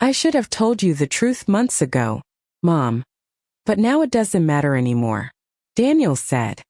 I should have told you the truth months ago, Mom. But now it doesn't matter anymore, Daniel said.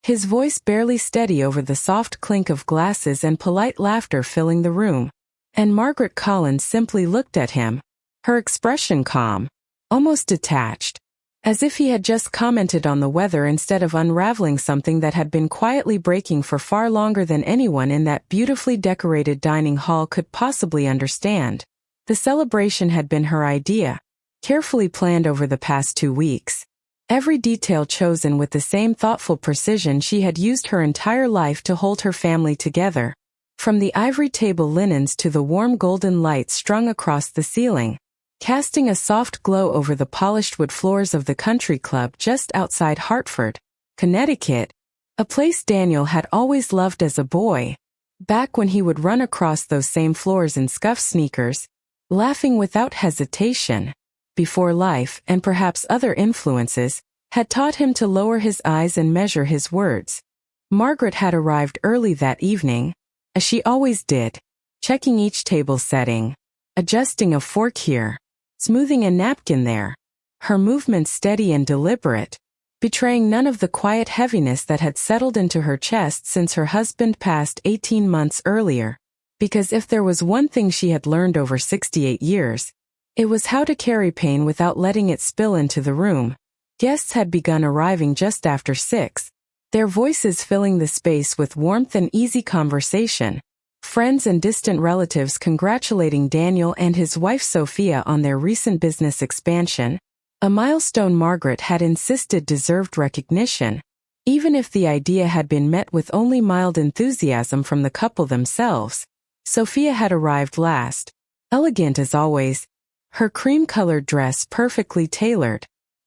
His voice barely steady over the soft clink of glasses and polite laughter filling the room. And Margaret Collins simply looked at him, her expression calm, almost detached, as if he had just commented on the weather instead of unraveling something that had been quietly breaking for far longer than anyone in that beautifully decorated dining hall could possibly understand. The celebration had been her idea, carefully planned over the past 2 weeks. Every detail chosen with the same thoughtful precision she had used her entire life to hold her family together, from the ivory table linens to the warm golden lights strung across the ceiling, casting a soft glow over the polished wood floors of the country club just outside Hartford, Connecticut, a place Daniel had always loved as a boy, back when he would run across those same floors in scuffed sneakers, laughing without hesitation, before life and perhaps other influences had taught him to lower his eyes and measure his words. Margaret had arrived early that evening, as she always did, checking each table setting, adjusting a fork here, smoothing a napkin there, her movements steady and deliberate, betraying none of the quiet heaviness that had settled into her chest since her husband passed 18 months earlier. Because if there was one thing she had learned over 68 years, it was how to carry pain without letting it spill into the room. Guests had begun arriving just after 6, their voices filling the space with warmth and easy conversation. Friends and distant relatives congratulating Daniel and his wife Sophia on their recent business expansion, a milestone Margaret had insisted deserved recognition, even if the idea had been met with only mild enthusiasm from the couple themselves. Sophia had arrived last, elegant as always, her cream-colored dress perfectly tailored,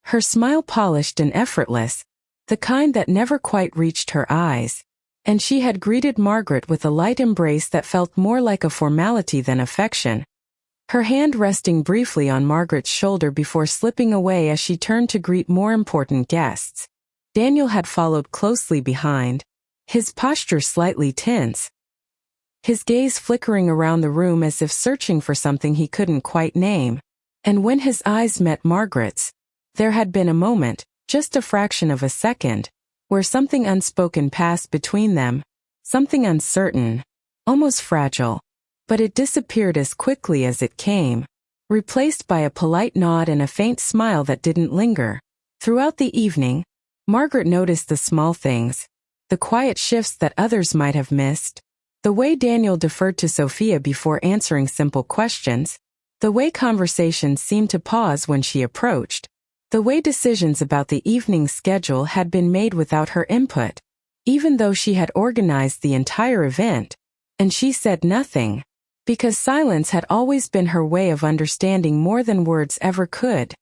her smile polished and effortless, the kind that never quite reached her eyes, and she had greeted Margaret with a light embrace that felt more like a formality than affection, her hand resting briefly on Margaret's shoulder before slipping away as she turned to greet more important guests. Daniel had followed closely behind, his posture slightly tense, his gaze flickering around the room as if searching for something he couldn't quite name. And when his eyes met Margaret's, there had been a moment, just a fraction of a second, where something unspoken passed between them, something uncertain, almost fragile, but it disappeared as quickly as it came, replaced by a polite nod and a faint smile that didn't linger. Throughout the evening, Margaret noticed the small things, the quiet shifts that others might have missed, the way Daniel deferred to Sophia before answering simple questions, the way conversations seemed to pause when she approached, the way decisions about the evening's schedule had been made without her input, even though she had organized the entire event, and she said nothing, because silence had always been her way of understanding more than words ever could.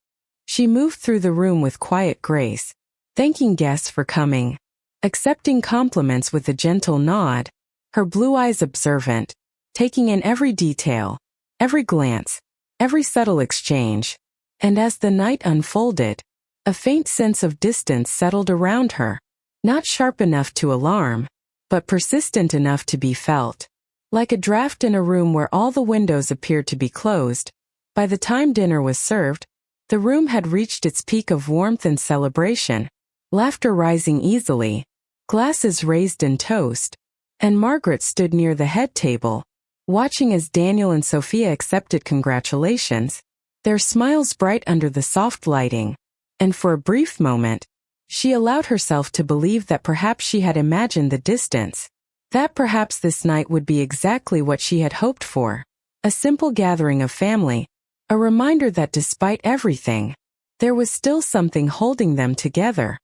She moved through the room with quiet grace, thanking guests for coming, accepting compliments with a gentle nod, her blue eyes observant, taking in every detail, every glance, every subtle exchange. And as the night unfolded, a faint sense of distance settled around her, not sharp enough to alarm, but persistent enough to be felt. Like a draft in a room where all the windows appeared to be closed, by the time dinner was served, the room had reached its peak of warmth and celebration, laughter rising easily, glasses raised in toast, and Margaret stood near the head table, watching as Daniel and Sophia accepted congratulations, their smiles bright under the soft lighting, and for a brief moment, she allowed herself to believe that perhaps she had imagined the distance, that perhaps this night would be exactly what she had hoped for, a simple gathering of family, a reminder that despite everything, there was still something holding them together.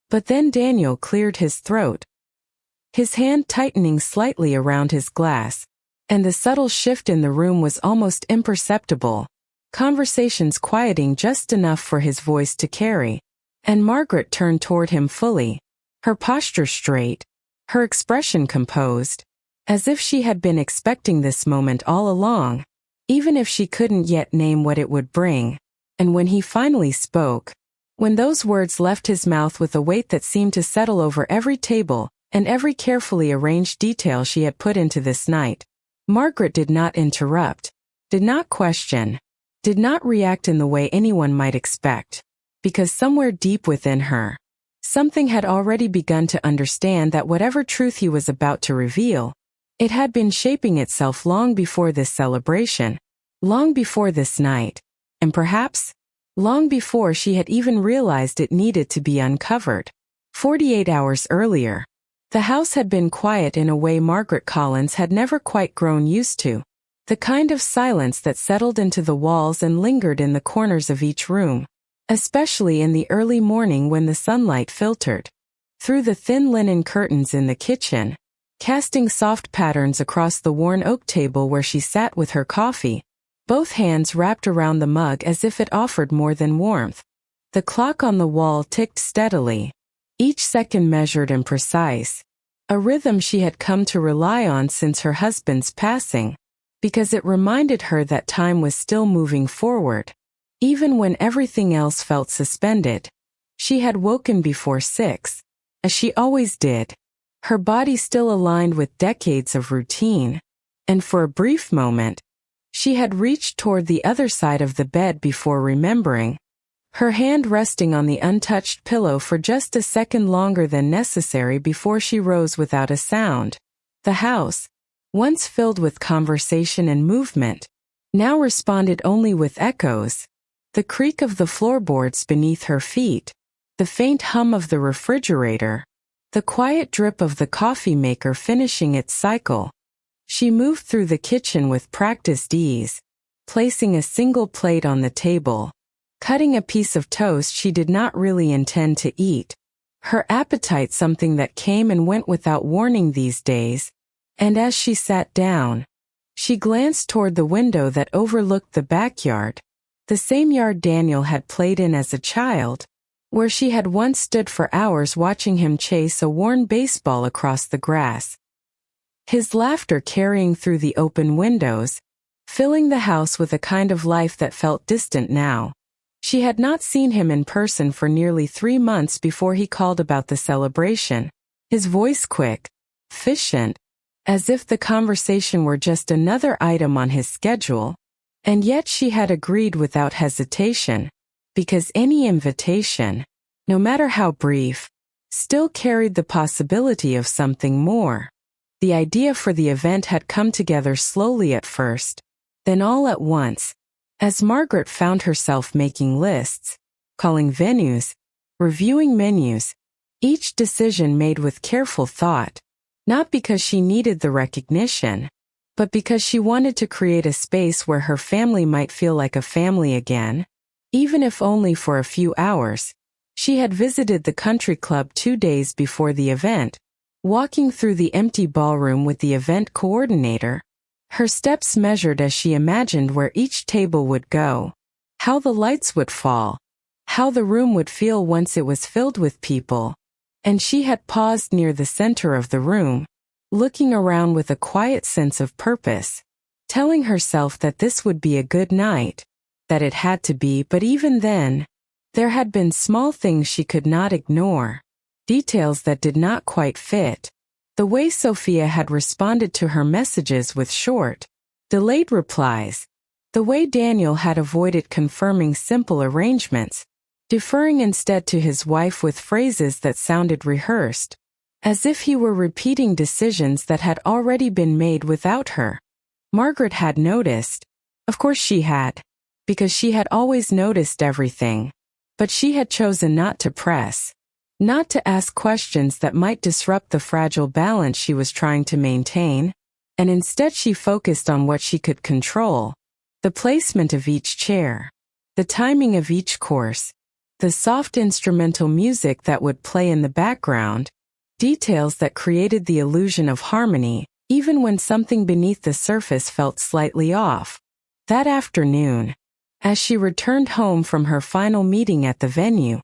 But then Daniel cleared his throat, his hand tightening slightly around his glass, and the subtle shift in the room was almost imperceptible, conversations quieting just enough for his voice to carry, and Margaret turned toward him fully, her posture straight, her expression composed, as if she had been expecting this moment all along, even if she couldn't yet name what it would bring. And when he finally spoke, when those words left his mouth with a weight that seemed to settle over every table and every carefully arranged detail she had put into this night, Margaret did not interrupt, did not question, did not react in the way anyone might expect, because somewhere deep within her, something had already begun to understand that whatever truth he was about to reveal, it had been shaping itself long before this celebration, long before this night, and perhaps long before she had even realized it needed to be uncovered. 48 hours earlier, the house had been quiet in a way Margaret Collins had never quite grown used to, the kind of silence that settled into the walls and lingered in the corners of each room, especially in the early morning when the sunlight filtered through the thin linen curtains in the kitchen, casting soft patterns across the worn oak table where she sat with her coffee, both hands wrapped around the mug as if it offered more than warmth. The clock on the wall ticked steadily, each second measured and precise, a rhythm she had come to rely on since her husband's passing, because it reminded her that time was still moving forward. Even when everything else felt suspended, she had woken before 6, as she always did, her body still aligned with decades of routine, and for a brief moment, she had reached toward the other side of the bed before remembering, her hand resting on the untouched pillow for just a second longer than necessary before she rose without a sound. The house, once filled with conversation and movement, now responded only with echoes, the creak of the floorboards beneath her feet, the faint hum of the refrigerator, the quiet drip of the coffee maker finishing its cycle. She moved through the kitchen with practiced ease, placing a single plate on the table, cutting a piece of toast she did not really intend to eat, her appetite something that came and went without warning these days, and as she sat down, she glanced toward the window that overlooked the backyard, the same yard Daniel had played in as a child, where she had once stood for hours watching him chase a worn baseball across the grass. His laughter carrying through the open windows, filling the house with a kind of life that felt distant now. She had not seen him in person for nearly 3 months before he called about the celebration, his voice quick, efficient, as if the conversation were just another item on his schedule, and yet she had agreed without hesitation, because any invitation, no matter how brief, still carried the possibility of something more. The idea for the event had come together slowly at first, then all at once, as Margaret found herself making lists, calling venues, reviewing menus, each decision made with careful thought, not because she needed the recognition, but because she wanted to create a space where her family might feel like a family again, even if only for a few hours. She had visited the country club 2 days before the event, walking through the empty ballroom with the event coordinator, her steps measured as she imagined where each table would go, how the lights would fall, how the room would feel once it was filled with people, and she had paused near the center of the room, looking around with a quiet sense of purpose, telling herself that this would be a good night, that it had to be. But even then, there had been small things she could not ignore, details that did not quite fit. The way Sophia had responded to her messages with short, delayed replies, the way Daniel had avoided confirming simple arrangements, deferring instead to his wife with phrases that sounded rehearsed, as if he were repeating decisions that had already been made without her. Margaret had noticed. Of course she had, because she had always noticed everything, but she had chosen not to press, not to ask questions that might disrupt the fragile balance she was trying to maintain, and instead she focused on what she could control, the placement of each chair, the timing of each course, the soft instrumental music that would play in the background, details that created the illusion of harmony, even when something beneath the surface felt slightly off. That afternoon, as she returned home from her final meeting at the venue,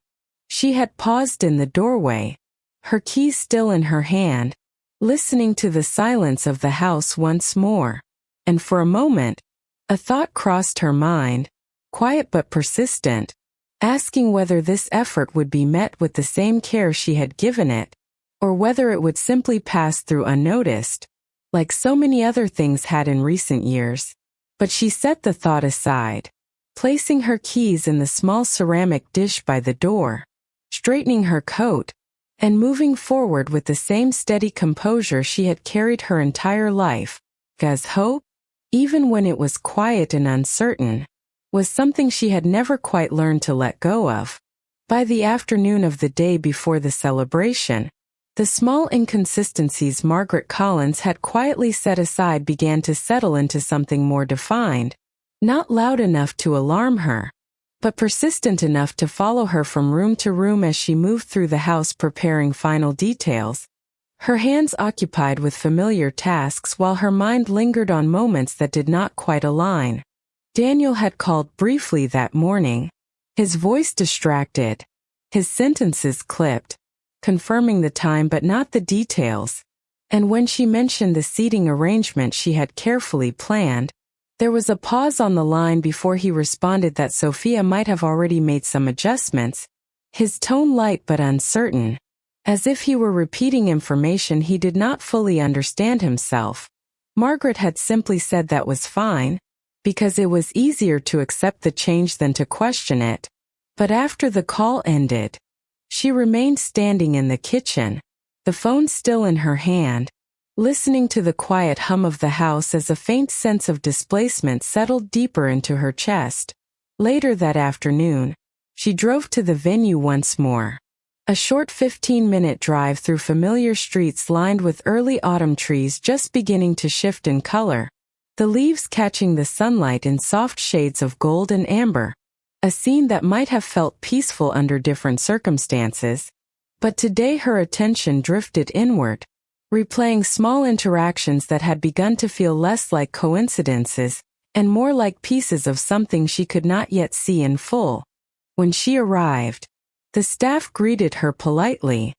she had paused in the doorway, her keys still in her hand, listening to the silence of the house once more, and for a moment, a thought crossed her mind, quiet but persistent, asking whether this effort would be met with the same care she had given it, or whether it would simply pass through unnoticed, like so many other things had in recent years. But she set the thought aside, placing her keys in the small ceramic dish by the door, straightening her coat, and moving forward with the same steady composure she had carried her entire life. As hope, even when it was quiet and uncertain, was something she had never quite learned to let go of. By the afternoon of the day before the celebration, the small inconsistencies Margaret Collins had quietly set aside began to settle into something more defined, not loud enough to alarm her, but persistent enough to follow her from room to room as she moved through the house preparing final details, her hands occupied with familiar tasks while her mind lingered on moments that did not quite align. Daniel had called briefly that morning, his voice distracted, his sentences clipped, confirming the time but not the details, and when she mentioned the seating arrangement she had carefully planned, there was a pause on the line before he responded that Sophia might have already made some adjustments, his tone light but uncertain, as if he were repeating information he did not fully understand himself. Margaret had simply said that was fine, because it was easier to accept the change than to question it. But after the call ended, she remained standing in the kitchen, the phone still in her hand, listening to the quiet hum of the house as a faint sense of displacement settled deeper into her chest. Later that afternoon, she drove to the venue once more. A short 15-minute drive through familiar streets lined with early autumn trees just beginning to shift in color, the leaves catching the sunlight in soft shades of gold and amber. A scene that might have felt peaceful under different circumstances, but today her attention drifted inward, replaying small interactions that had begun to feel less like coincidences and more like pieces of something she could not yet see in full. When she arrived, the staff greeted her politely,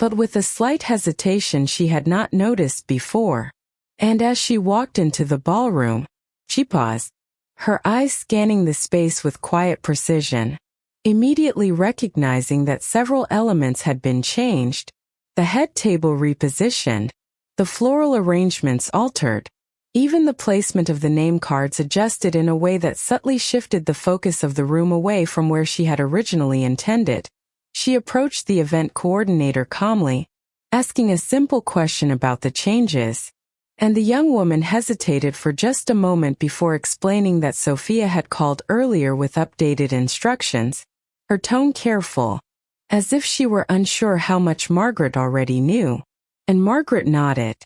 but with a slight hesitation she had not noticed before, and as she walked into the ballroom, she paused, her eyes scanning the space with quiet precision, immediately recognizing that several elements had been changed, the head table repositioned, the floral arrangements altered, even the placement of the name cards adjusted in a way that subtly shifted the focus of the room away from where she had originally intended. She approached the event coordinator calmly, asking a simple question about the changes, and the young woman hesitated for just a moment before explaining that Sophia had called earlier with updated instructions, her tone careful, as if she were unsure how much Margaret already knew. And Margaret nodded,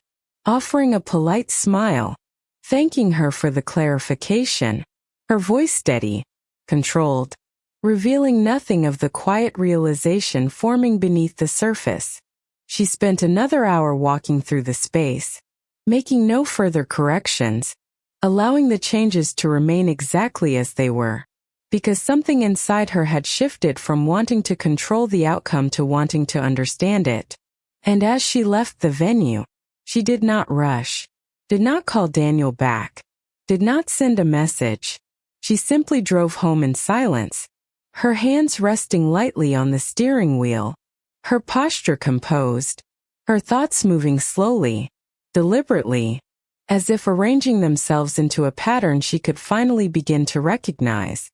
offering a polite smile, thanking her for the clarification, her voice steady, controlled, revealing nothing of the quiet realization forming beneath the surface. She spent another hour walking through the space, making no further corrections, allowing the changes to remain exactly as they were, because something inside her had shifted from wanting to control the outcome to wanting to understand it. And as she left the venue, she did not rush, did not call Daniel back, did not send a message. She simply drove home in silence, her hands resting lightly on the steering wheel, her posture composed, her thoughts moving slowly, deliberately, as if arranging themselves into a pattern she could finally begin to recognize.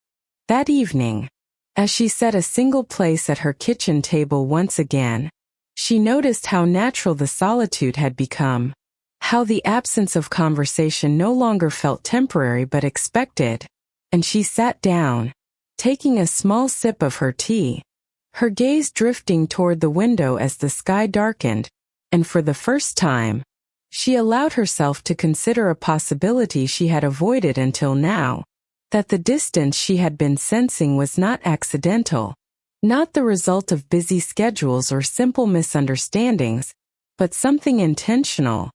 That evening, as she set a single place at her kitchen table once again, she noticed how natural the solitude had become, how the absence of conversation no longer felt temporary but expected, and she sat down, taking a small sip of her tea, her gaze drifting toward the window as the sky darkened, and for the first time, she allowed herself to consider a possibility she had avoided until now, that the distance she had been sensing was not accidental, not the result of busy schedules or simple misunderstandings, but something intentional,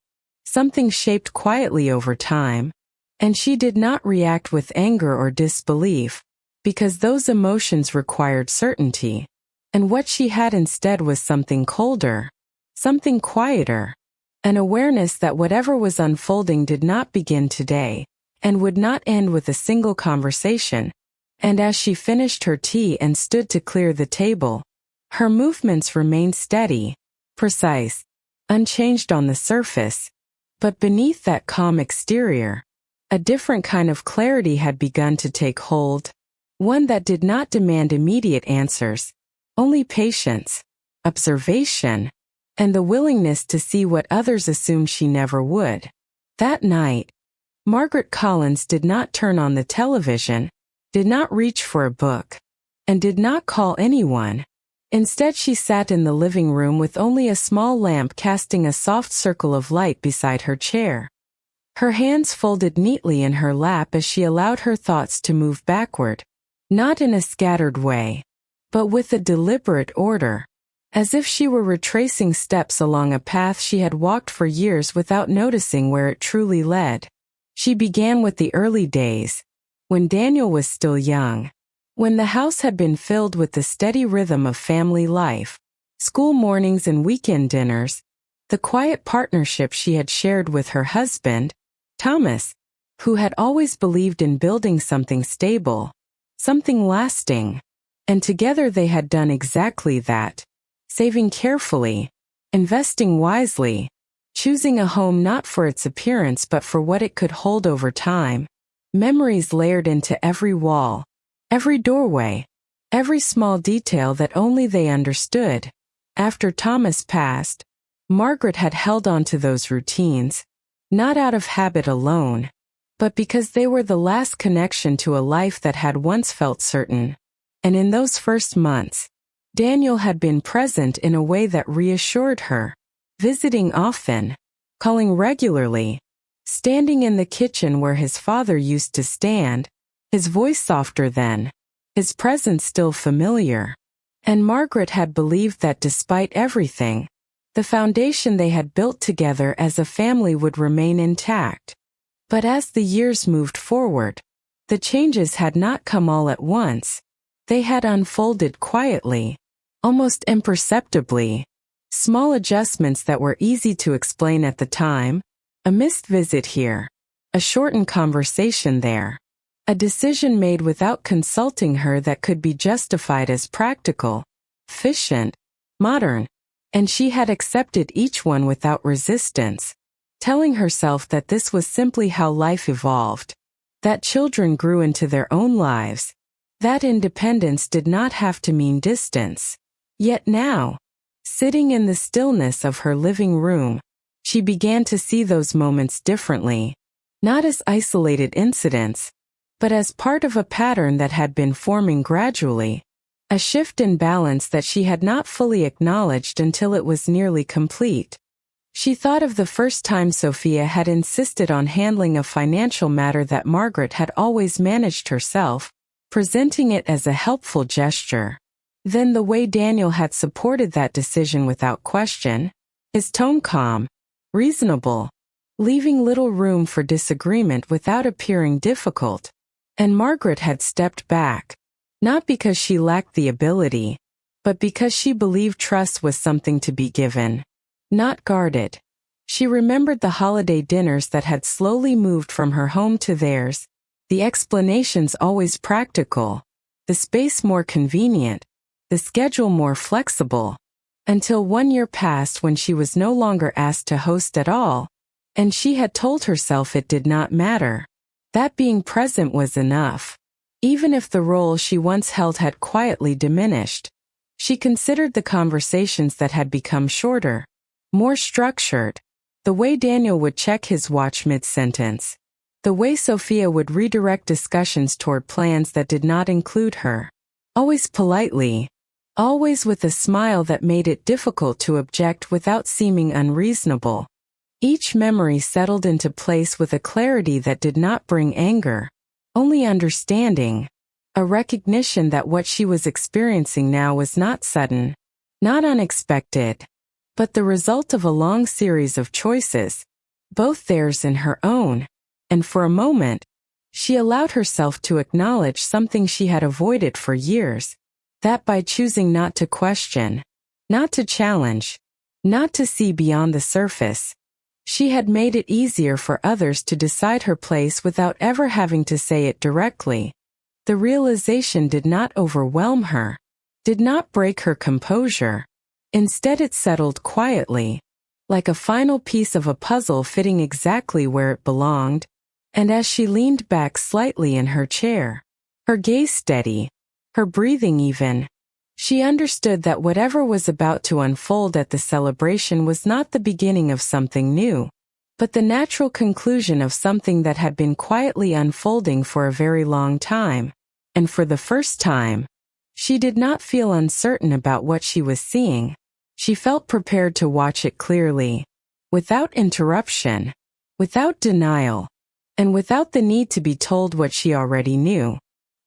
something shaped quietly over time, and she did not react with anger or disbelief, because those emotions required certainty, and what she had instead was something colder, something quieter, an awareness that whatever was unfolding did not begin today, and would not end with a single conversation. And as she finished her tea and stood to clear the table, her movements remained steady, precise, unchanged on the surface, but beneath that calm exterior, a different kind of clarity had begun to take hold. One that did not demand immediate answers, only patience, observation, and the willingness to see what others assumed she never would. That night, Margaret Collins did not turn on the television, did not reach for a book, and did not call anyone. Instead, she sat in the living room with only a small lamp casting a soft circle of light beside her chair. Her hands folded neatly in her lap as she allowed her thoughts to move backward, not in a scattered way, but with a deliberate order, as if she were retracing steps along a path she had walked for years without noticing where it truly led. She began with the early days, when Daniel was still young, when the house had been filled with the steady rhythm of family life, school mornings and weekend dinners, the quiet partnership she had shared with her husband, Thomas, who had always believed in building something stable, something lasting, and together they had done exactly that, saving carefully, investing wisely, choosing a home not for its appearance but for what it could hold over time, memories layered into every wall, every doorway, every small detail that only they understood. After Thomas passed, Margaret had held on to those routines, not out of habit alone, but because they were the last connection to a life that had once felt certain. And in those first months, Daniel had been present in a way that reassured her, visiting often, calling regularly, standing in the kitchen where his father used to stand, his voice softer then, his presence still familiar. And Margaret had believed that despite everything, the foundation they had built together as a family would remain intact. But as the years moved forward, the changes had not come all at once. They had unfolded quietly, almost imperceptibly. Small adjustments that were easy to explain at the time, a missed visit here, a shortened conversation there, a decision made without consulting her that could be justified as practical, efficient, modern, and she had accepted each one without resistance, telling herself that this was simply how life evolved, that children grew into their own lives, that independence did not have to mean distance. Yet now, sitting in the stillness of her living room, she began to see those moments differently, not as isolated incidents, but as part of a pattern that had been forming gradually, a shift in balance that she had not fully acknowledged until it was nearly complete. She thought of the first time Sophia had insisted on handling a financial matter that Margaret had always managed herself, presenting it as a helpful gesture. Then the way Daniel had supported that decision without question, his tone calm, reasonable, leaving little room for disagreement without appearing difficult. And Margaret had stepped back, not because she lacked the ability, but because she believed trust was something to be given, not guarded. She remembered the holiday dinners that had slowly moved from her home to theirs, the explanations always practical, the space more convenient, the schedule more flexible, until 1 year passed when she was no longer asked to host at all, and she had told herself it did not matter. That being present was enough. Even if the role she once held had quietly diminished, she considered the conversations that had become shorter, more structured, the way Daniel would check his watch mid-sentence, the way Sophia would redirect discussions toward plans that did not include her, always politely, always with a smile that made it difficult to object without seeming unreasonable. Each memory settled into place with a clarity that did not bring anger, only understanding, a recognition that what she was experiencing now was not sudden, not unexpected, but the result of a long series of choices, both theirs and her own. And for a moment, she allowed herself to acknowledge something she had avoided for years, that by choosing not to question, not to challenge, not to see beyond the surface, she had made it easier for others to decide her place without ever having to say it directly. The realization did not overwhelm her, did not break her composure. Instead, it settled quietly, like a final piece of a puzzle fitting exactly where it belonged. And as she leaned back slightly in her chair, her gaze steady, her breathing even. She understood that whatever was about to unfold at the celebration was not the beginning of something new, but the natural conclusion of something that had been quietly unfolding for a very long time. And for the first time, she did not feel uncertain about what she was seeing. She felt prepared to watch it clearly, without interruption, without denial, and without the need to be told what she already knew.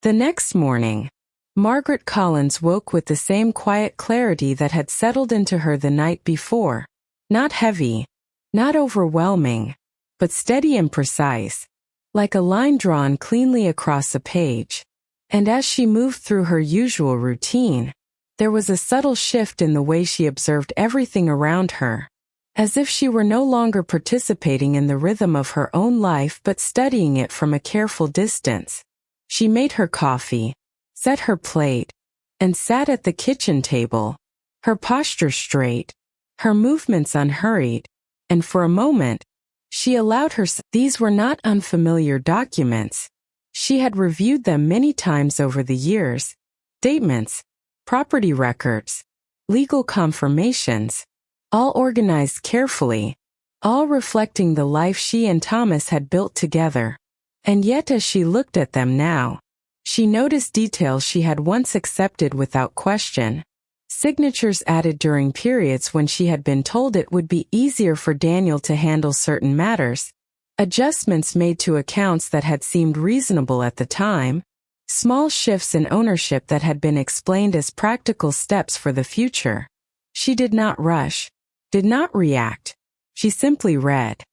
The next morning, Margaret Collins woke with the same quiet clarity that had settled into her the night before. Not heavy, not overwhelming, but steady and precise, like a line drawn cleanly across a page. And as she moved through her usual routine, there was a subtle shift in the way she observed everything around her, as if she were no longer participating in the rhythm of her own life but studying it from a careful distance. She made her coffee, set her plate, and sat at the kitchen table, her posture straight, her movements unhurried, and for a moment, she allowed herself. These were not unfamiliar documents. She had reviewed them many times over the years. Statements, property records, legal confirmations, all organized carefully, all reflecting the life she and Thomas had built together. And yet as she looked at them now, she noticed details she had once accepted without question. Signatures added during periods when she had been told it would be easier for Daniel to handle certain matters. Adjustments made to accounts that had seemed reasonable at the time. Small shifts in ownership that had been explained as practical steps for the future. She did not rush, did not react. She simply read,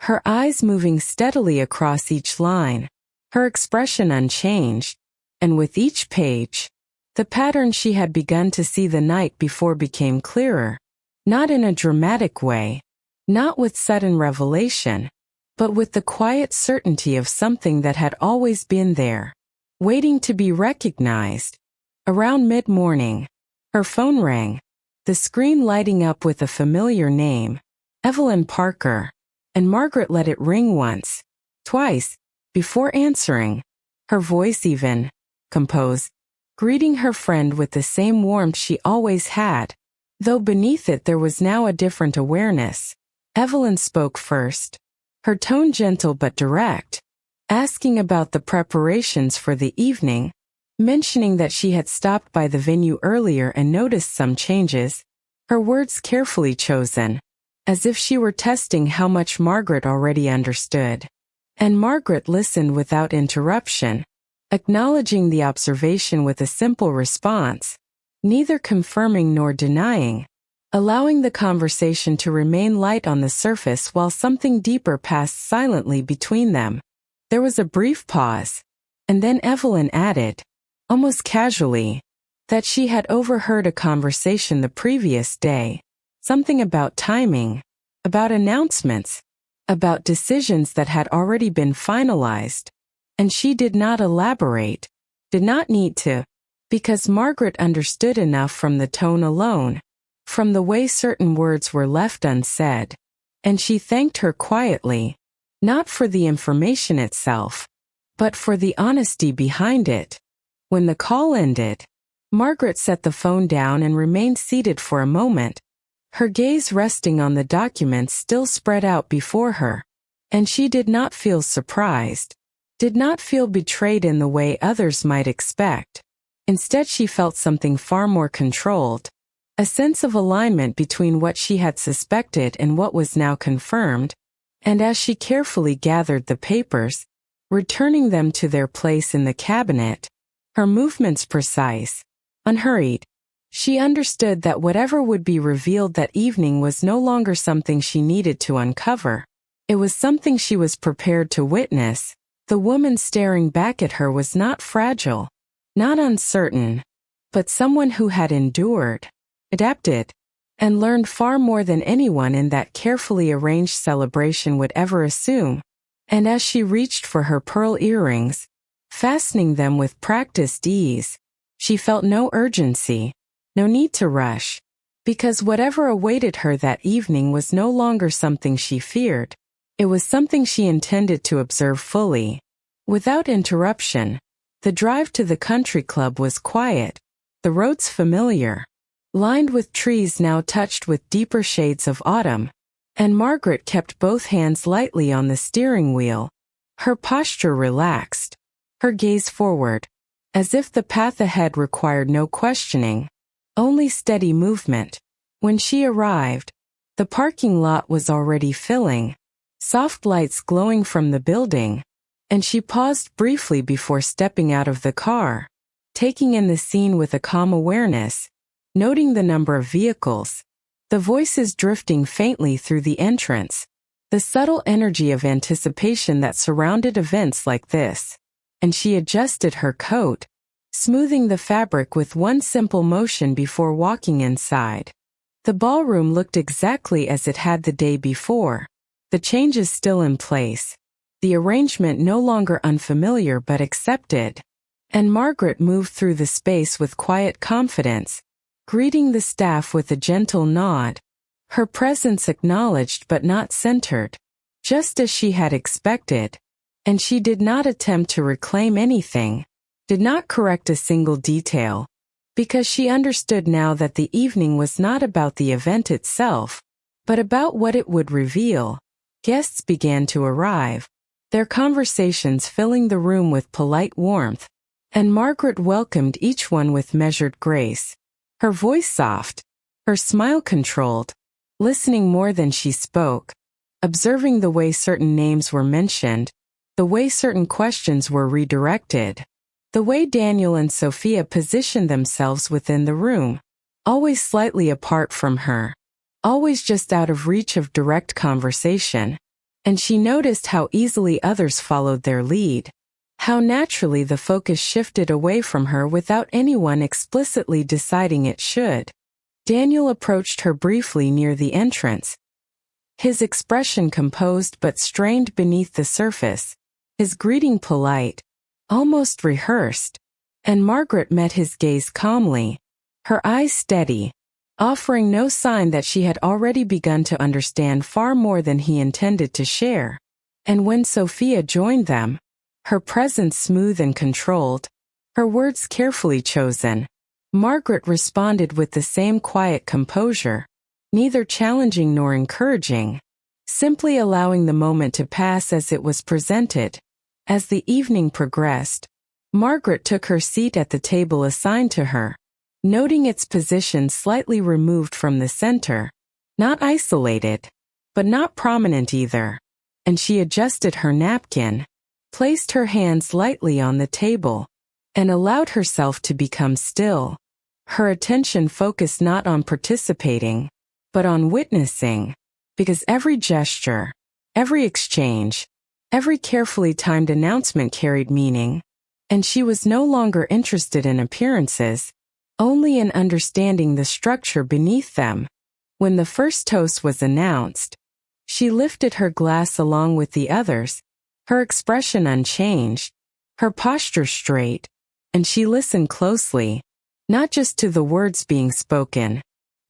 her eyes moving steadily across each line, her expression unchanged. And with each page, the pattern she had begun to see the night before became clearer, not in a dramatic way, not with sudden revelation, but with the quiet certainty of something that had always been there, waiting to be recognized. Around mid-morning, her phone rang, the screen lighting up with a familiar name, Evelyn Parker, and Margaret let it ring once, twice, before answering, her voice even composed, greeting her friend with the same warmth she always had, though beneath it there was now a different awareness. Evelyn spoke first, her tone gentle but direct, asking about the preparations for the evening, mentioning that she had stopped by the venue earlier and noticed some changes, her words carefully chosen, as if she were testing how much Margaret already understood. And Margaret listened without interruption, acknowledging the observation with a simple response, neither confirming nor denying, allowing the conversation to remain light on the surface while something deeper passed silently between them. There was a brief pause, and then Evelyn added, almost casually, that she had overheard a conversation the previous day, something about timing, about announcements, about decisions that had already been finalized. And she did not elaborate, did not need to, because Margaret understood enough from the tone alone, from the way certain words were left unsaid, and she thanked her quietly, not for the information itself, but for the honesty behind it. When the call ended, Margaret set the phone down and remained seated for a moment, her gaze resting on the documents still spread out before her, and she did not feel surprised, did not feel betrayed in the way others might expect. Instead she felt something far more controlled, a sense of alignment between what she had suspected and what was now confirmed, and as she carefully gathered the papers, returning them to their place in the cabinet, her movements precise, unhurried, she understood that whatever would be revealed that evening was no longer something she needed to uncover. It was something she was prepared to witness. The woman staring back at her was not fragile, not uncertain, but someone who had endured, adapted, and learned far more than anyone in that carefully arranged celebration would ever assume. And as she reached for her pearl earrings, fastening them with practiced ease, she felt no urgency, no need to rush, because whatever awaited her that evening was no longer something she feared. It was something she intended to observe fully, without interruption, The drive to the country club was quiet, the roads familiar, lined with trees now touched with deeper shades of autumn, and Margaret kept both hands lightly on the steering wheel, her posture relaxed, her gaze forward, as if the path ahead required no questioning, only steady movement. When she arrived, the parking lot was already filling, soft lights glowing from the building, and she paused briefly before stepping out of the car, taking in the scene with a calm awareness, noting the number of vehicles, the voices drifting faintly through the entrance, the subtle energy of anticipation that surrounded events like this. And she adjusted her coat, smoothing the fabric with one simple motion before walking inside. The ballroom looked exactly as it had the day before, the changes still in place, the arrangement no longer unfamiliar but accepted. And Margaret moved through the space with quiet confidence, greeting the staff with a gentle nod, her presence acknowledged but not centered, just as she had expected. And she did not attempt to reclaim anything, did not correct a single detail, because she understood now that the evening was not about the event itself, but about what it would reveal. Guests began to arrive, their conversations filling the room with polite warmth, and Margaret welcomed each one with measured grace, her voice soft, her smile controlled, listening more than she spoke, observing the way certain names were mentioned, the way certain questions were redirected, the way Daniel and Sophia positioned themselves within the room, always slightly apart from her, always just out of reach of direct conversation. And she noticed how easily others followed their lead, how naturally the focus shifted away from her without anyone explicitly deciding it should. Daniel approached her briefly near the entrance, his expression composed but strained beneath the surface, his greeting polite, almost rehearsed, and Margaret met his gaze calmly, her eyes steady, offering no sign that she had already begun to understand far more than he intended to share. And when Sophia joined them, her presence smooth and controlled, her words carefully chosen, Margaret responded with the same quiet composure, neither challenging nor encouraging, simply allowing the moment to pass as it was presented. As the evening progressed, Margaret took her seat at the table assigned to her, noting its position slightly removed from the center, not isolated, but not prominent either, and she adjusted her napkin, placed her hands lightly on the table, and allowed herself to become still, her attention focused not on participating, but on witnessing, because every gesture, every exchange, every carefully timed announcement carried meaning, and she was no longer interested in appearances, only in understanding the structure beneath them. When the first toast was announced, she lifted her glass along with the others, her expression unchanged, her posture straight, and she listened closely, not just to the words being spoken,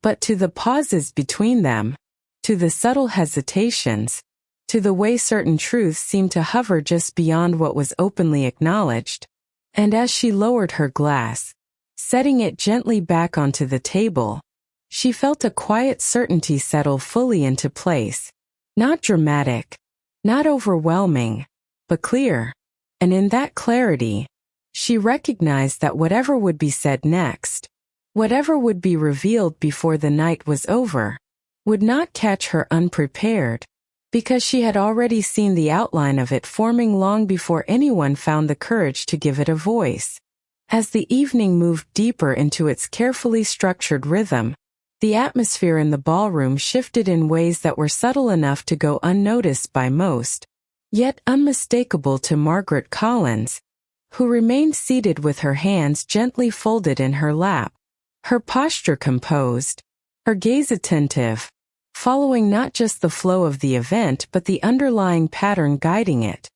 but to the pauses between them, to the subtle hesitations, to the way certain truths seemed to hover just beyond what was openly acknowledged. And as she lowered her glass, setting it gently back onto the table, she felt a quiet certainty settle fully into place, not dramatic, not overwhelming, but clear. And in that clarity, she recognized that whatever would be said next, whatever would be revealed before the night was over, would not catch her unprepared, because she had already seen the outline of it forming long before anyone found the courage to give it a voice. As the evening moved deeper into its carefully structured rhythm, the atmosphere in the ballroom shifted in ways that were subtle enough to go unnoticed by most, yet unmistakable to Margaret Collins, who remained seated with her hands gently folded in her lap, her posture composed, her gaze attentive, following not just the flow of the event but the underlying pattern guiding it.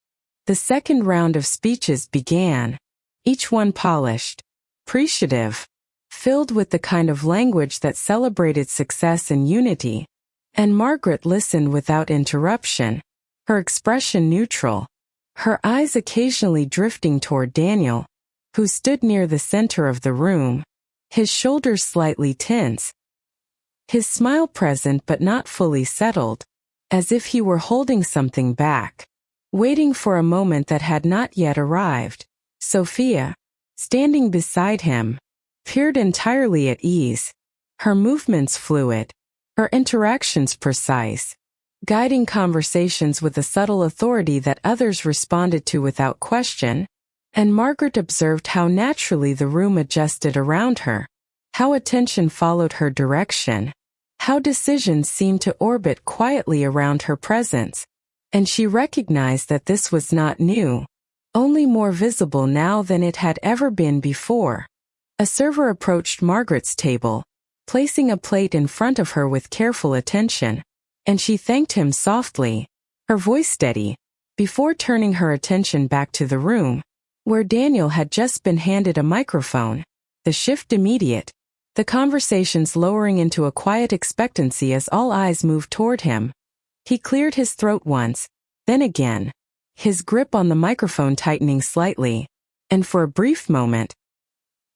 The second round of speeches began, each one polished, appreciative, filled with the kind of language that celebrated success and unity, and Margaret listened without interruption, her expression neutral, her eyes occasionally drifting toward Daniel, who stood near the center of the room, his shoulders slightly tense, his smile present but not fully settled, as if he were holding something back, waiting for a moment that had not yet arrived. Sophia, standing beside him, appeared entirely at ease, her movements fluid, her interactions precise, guiding conversations with a subtle authority that others responded to without question, and Margaret observed how naturally the room adjusted around her, how attention followed her direction, how decisions seemed to orbit quietly around her presence, and she recognized that this was not new, only more visible now than it had ever been before. A server approached Margaret's table, placing a plate in front of her with careful attention, and she thanked him softly, her voice steady, before turning her attention back to the room, where Daniel had just been handed a microphone, the shift immediate, the conversations lowering into a quiet expectancy as all eyes moved toward him. He cleared his throat once, then again, his grip on the microphone tightening slightly, and for a brief moment,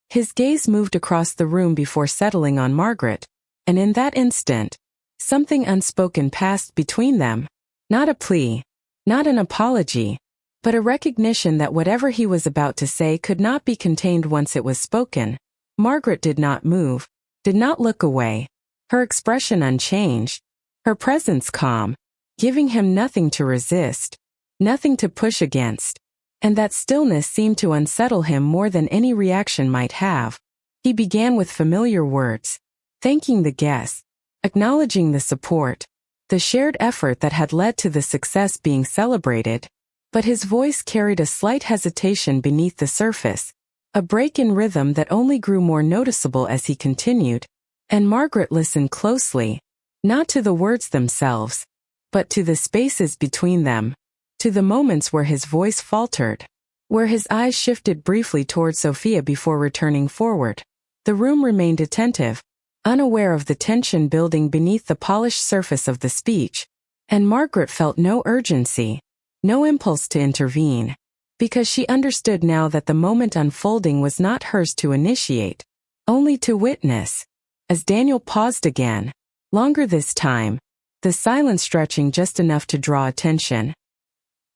his gaze moved across the room before settling on Margaret, and in that instant, something unspoken passed between them. Not a plea, not an apology, but a recognition that whatever he was about to say could not be contained once it was spoken. Margaret did not move, did not look away, her expression unchanged, her presence calm, giving him nothing to resist, nothing to push against, and that stillness seemed to unsettle him more than any reaction might have. He began with familiar words, thanking the guests, acknowledging the support, the shared effort that had led to the success being celebrated, but his voice carried a slight hesitation beneath the surface, a break in rhythm that only grew more noticeable as he continued, and Margaret listened closely, not to the words themselves, but to the spaces between them, to the moments where his voice faltered, where his eyes shifted briefly toward Sophia before returning forward. The room remained attentive, unaware of the tension building beneath the polished surface of the speech, and Margaret felt no urgency, no impulse to intervene, because she understood now that the moment unfolding was not hers to initiate, only to witness. As Daniel paused again, longer this time, the silence stretching just enough to draw attention,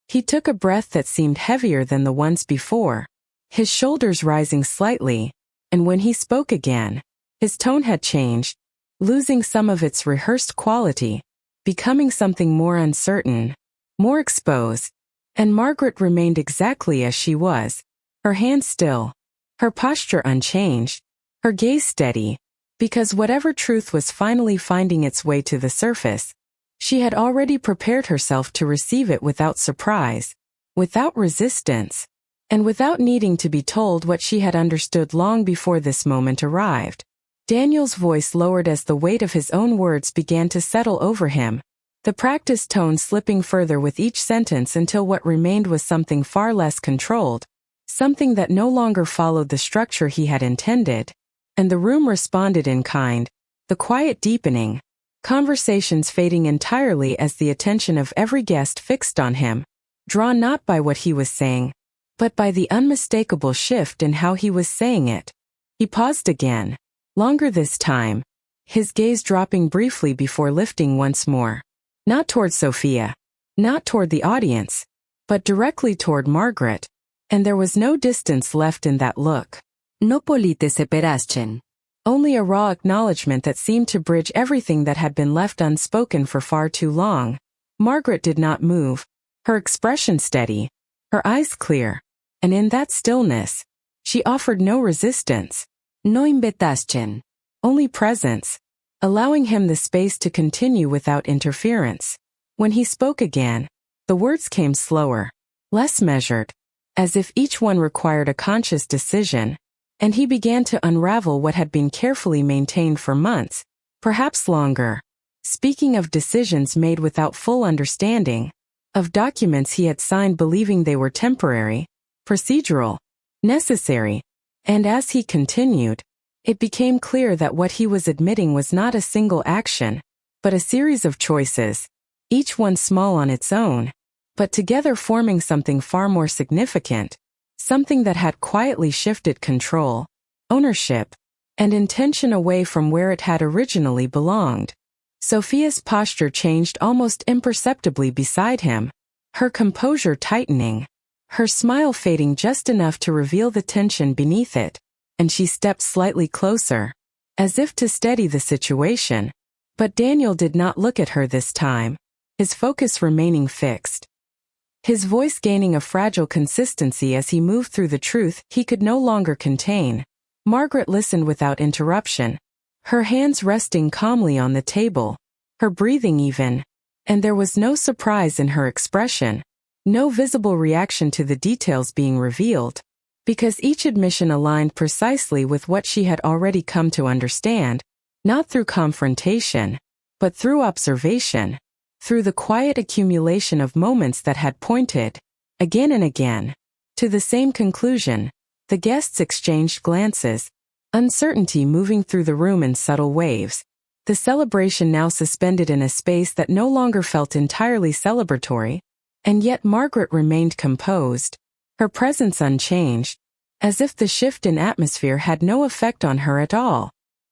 he took a breath that seemed heavier than the ones before, his shoulders rising slightly, and when he spoke again, his tone had changed, losing some of its rehearsed quality, becoming something more uncertain, more exposed, and Margaret remained exactly as she was, her hands still, her posture unchanged, her gaze steady, because whatever truth was finally finding its way to the surface, she had already prepared herself to receive it without surprise, without resistance, and without needing to be told what she had understood long before this moment arrived. Daniel's voice lowered as the weight of his own words began to settle over him, the practiced tone slipping further with each sentence until what remained was something far less controlled, something that no longer followed the structure he had intended, and the room responded in kind, the quiet deepening, conversations fading entirely as the attention of every guest fixed on him, drawn not by what he was saying, but by the unmistakable shift in how he was saying it. He paused again, longer this time, his gaze dropping briefly before lifting once more. Not toward Sophia, not toward the audience, but directly toward Margaret, and there was no distance left in that look. No polite separachen. Only a raw acknowledgement that seemed to bridge everything that had been left unspoken for far too long. Margaret did not move, her expression steady, her eyes clear, and in that stillness, she offered no resistance. No invitación. Only presence, allowing him the space to continue without interference. When he spoke again, the words came slower, less measured, as if each one required a conscious decision, and he began to unravel what had been carefully maintained for months, perhaps longer. Speaking of decisions made without full understanding, of documents he had signed believing they were temporary, procedural, necessary, and as he continued, it became clear that what he was admitting was not a single action, but a series of choices, each one small on its own, but together forming something far more significant. something that had quietly shifted control, ownership, and intention away from where it had originally belonged. Sophia's posture changed almost imperceptibly beside him, her composure tightening, her smile fading just enough to reveal the tension beneath it, and she stepped slightly closer, as if to steady the situation. But Daniel did not look at her this time, his focus remaining fixed. His voice gaining a fragile consistency as he moved through the truth he could no longer contain. Margaret listened without interruption, her hands resting calmly on the table, her breathing even, and there was no surprise in her expression, no visible reaction to the details being revealed, because each admission aligned precisely with what she had already come to understand, not through confrontation, but through observation, through the quiet accumulation of moments that had pointed, again and again, to the same conclusion. The guests exchanged glances, uncertainty moving through the room in subtle waves, the celebration now suspended in a space that no longer felt entirely celebratory, and yet Margaret remained composed, her presence unchanged, as if the shift in atmosphere had no effect on her at all.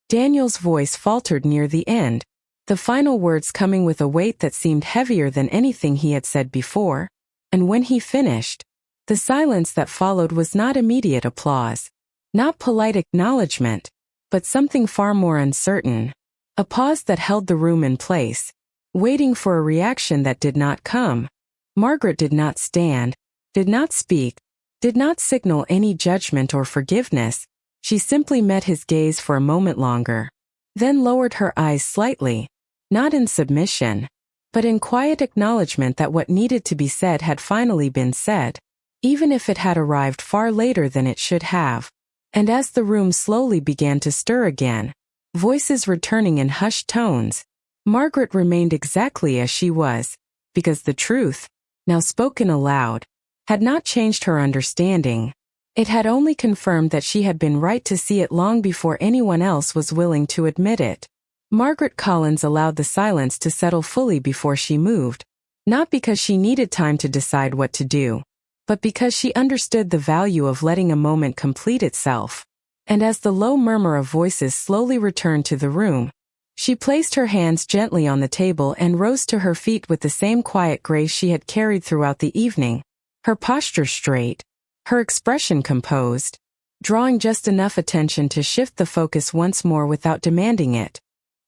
Daniel's voice faltered near the end, the final words coming with a weight that seemed heavier than anything he had said before, and when he finished, the silence that followed was not immediate applause, not polite acknowledgement, but something far more uncertain, a pause that held the room in place, waiting for a reaction that did not come. Margaret did not stand, did not speak, did not signal any judgment or forgiveness. She simply met his gaze for a moment longer, then lowered her eyes slightly, not in submission, but in quiet acknowledgement that what needed to be said had finally been said, even if it had arrived far later than it should have. And as the room slowly began to stir again, voices returning in hushed tones, Margaret remained exactly as she was, because the truth, now spoken aloud, had not changed her understanding. It had only confirmed that she had been right to see it long before anyone else was willing to admit it. Margaret Collins allowed the silence to settle fully before she moved, not because she needed time to decide what to do, but because she understood the value of letting a moment complete itself. And as the low murmur of voices slowly returned to the room, she placed her hands gently on the table and rose to her feet with the same quiet grace she had carried throughout the evening, her posture straight, her expression composed, drawing just enough attention to shift the focus once more without demanding it.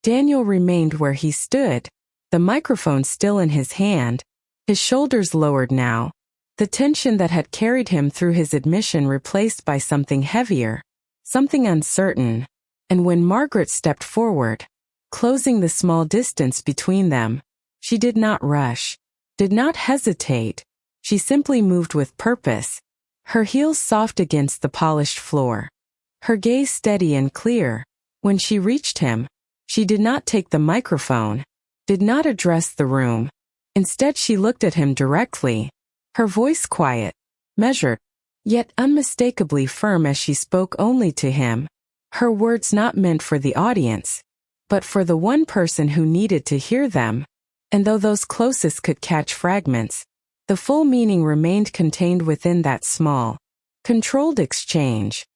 Daniel remained where he stood, the microphone still in his hand, his shoulders lowered now, the tension that had carried him through his admission replaced by something heavier, something uncertain. And when Margaret stepped forward, closing the small distance between them, she did not rush, did not hesitate. She simply moved with purpose, her heels soft against the polished floor, her gaze steady and clear. When she reached him, she did not take the microphone, did not address the room. Instead, she looked at him directly, her voice quiet, measured, yet unmistakably firm as she spoke only to him, her words not meant for the audience, but for the one person who needed to hear them. And though those closest could catch fragments, the full meaning remained contained within that small, controlled exchange.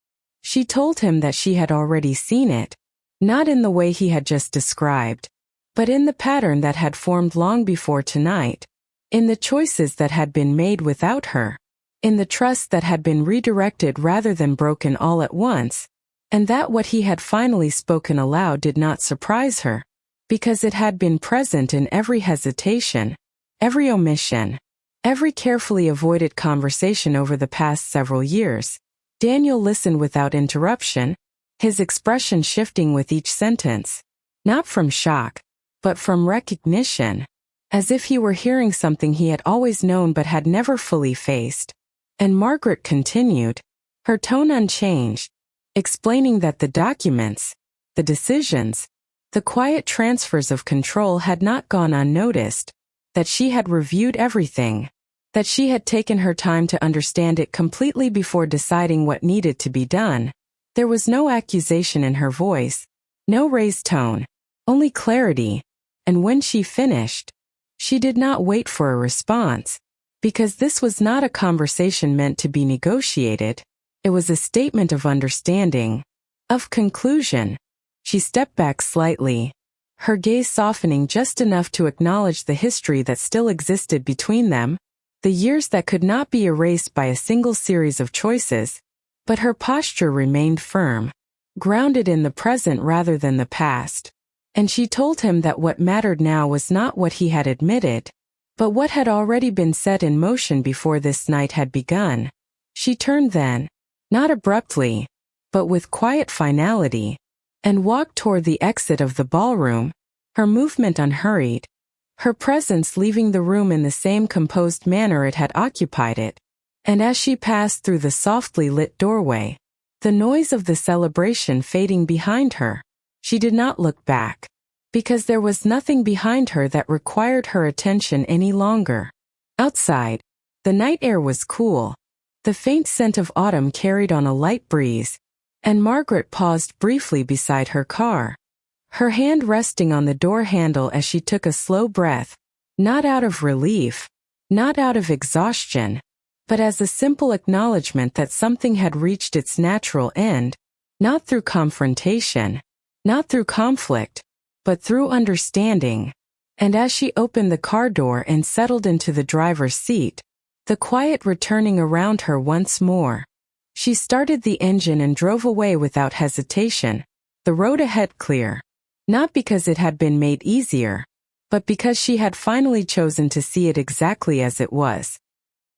She told him that she had already seen it, not in the way he had just described, but in the pattern that had formed long before tonight, in the choices that had been made without her, in the trust that had been redirected rather than broken all at once, and that what he had finally spoken aloud did not surprise her, because it had been present in every hesitation, every omission, every carefully avoided conversation over the past several years. Daniel listened without interruption, his expression shifting with each sentence, not from shock, but from recognition, as if he were hearing something he had always known but had never fully faced. And Margaret continued, her tone unchanged, explaining that the documents, the decisions, the quiet transfers of control had not gone unnoticed, that she had reviewed everything, that she had taken her time to understand it completely before deciding what needed to be done. There was no accusation in her voice, no raised tone, only clarity. And when she finished, she did not wait for a response. Because this was not a conversation meant to be negotiated. It was a statement of understanding, of conclusion. She stepped back slightly, her gaze softening just enough to acknowledge the history that still existed between them, the years that could not be erased by a single series of choices. But her posture remained firm, grounded in the present rather than the past. And she told him that what mattered now was not what he had admitted, but what had already been set in motion before this night had begun. She turned then, not abruptly, but with quiet finality, and walked toward the exit of the ballroom, her movement unhurried, her presence leaving the room in the same composed manner it had occupied it. And as she passed through the softly lit doorway, the noise of the celebration fading behind her, she did not look back, because there was nothing behind her that required her attention any longer. Outside, the night air was cool, the faint scent of autumn carried on a light breeze, and Margaret paused briefly beside her car, her hand resting on the door handle as she took a slow breath, not out of relief, not out of exhaustion, but as a simple acknowledgement that something had reached its natural end, not through confrontation, not through conflict, but through understanding. And as she opened the car door and settled into the driver's seat, the quiet returning around her once more, she started the engine and drove away without hesitation, the road ahead clear, not because it had been made easier, but because she had finally chosen to see it exactly as it was.